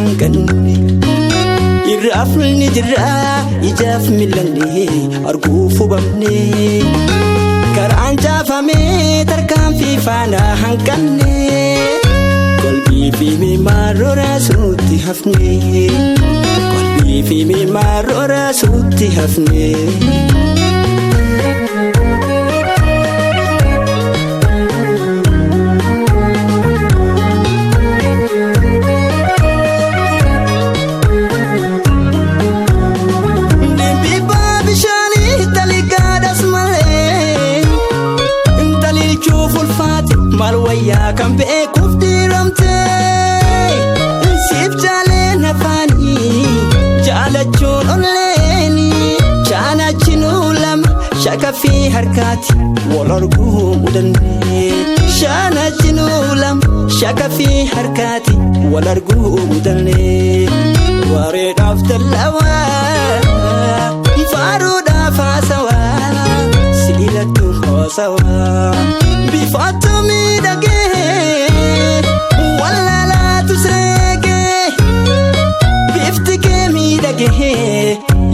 hanqanne irraafni jirra ijaaf millanne arguuf hubamne karaan jaafamee tarkaanfii faana hanqanne qalbii fi mimaaroo raasuutti hafne qalbii fi mimaaroo raasuutti hafne. Malwaya kan beekuuf diiramte siif jaaleen afaani jaalachuun onleeni shaanachinuu lama shaka fi harkaati wal arguu mudanne shaanachinuu lama shaka fi harkaati wal arguu mudanne wareedhaaf dallawaa faaruudhaaf haasawaa si'ilattu hoosawaa bifaatu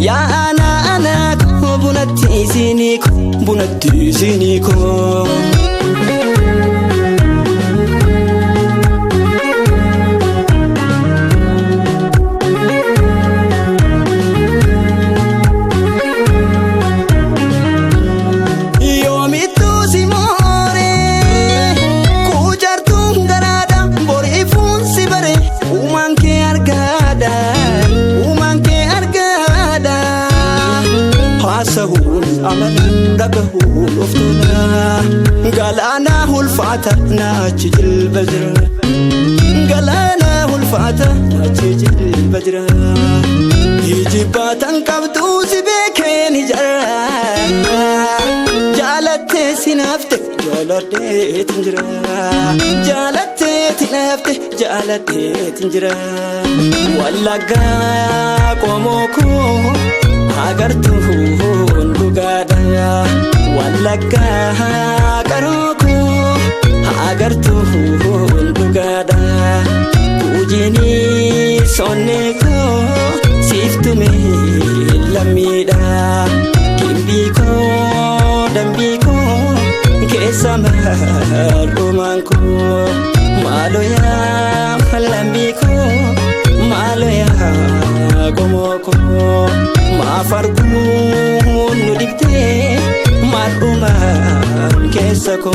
ya ana ko bunatti siniko yomitu simore kujartu garada bori fun sibare umanke argada sahul amal dagahul uftuna galana hulfata nachil bajra galana hulfata nachil bajra yijibatan qabdu sibeken jara jalatte sinafte jalatte tinjra jalatte tinafte jalatte tinjra wallaga qomoko agartu hundugada wallaga karoku agartu hundugada ujini sonneko siftume lamida kimbiko dambiko kesama romanko maloya lambiko maloya gomoko maafargu nudibte maruma kesako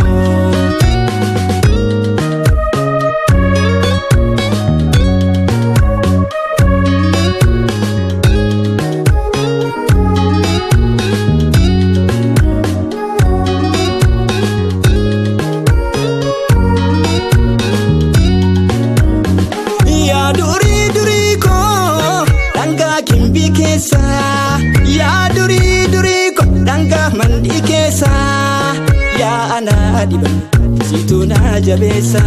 ya duri ko danga mandi kesa ya ana diban situna jabesa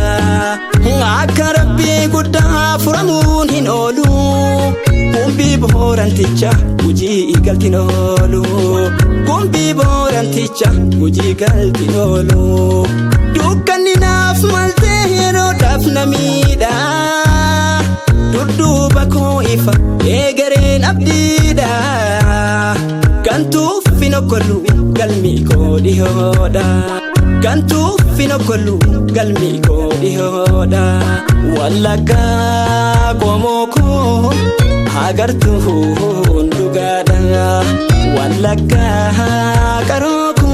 akarabbi gudda furamun hinolu kumbi boranticha uji galtinolu kumbi boranticha uji galtinolu dukkanni naaf malte hero dafnamida dudduba ko ifa egereen abdiida kantu fino kollu galmi ko dihoda kantu fino kollu galmi ko dihoda wallaga qomoko agartu hundugada wallaga karoko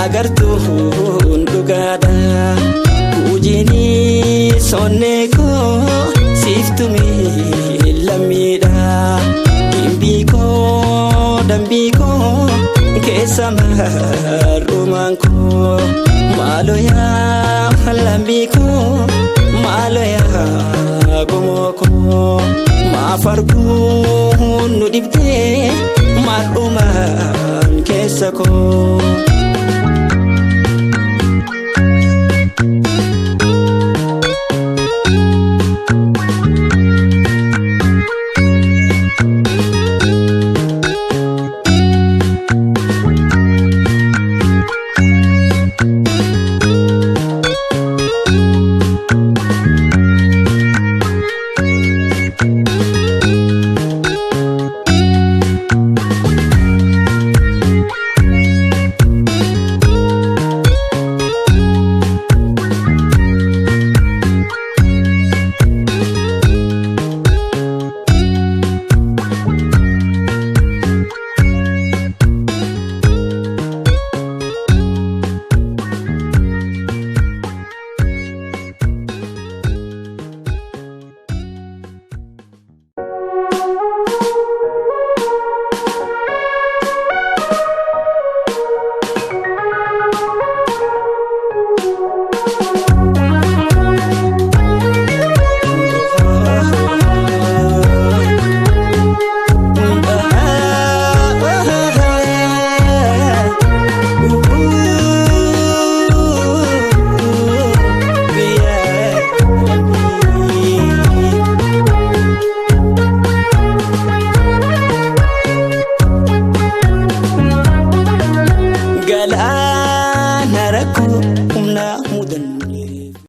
agartu hundugada ujini sonneko siftumi lamida kimbiko dambiko kesama romanko maloya lambiko maloya gomoko maafargu nudibte maruma kesako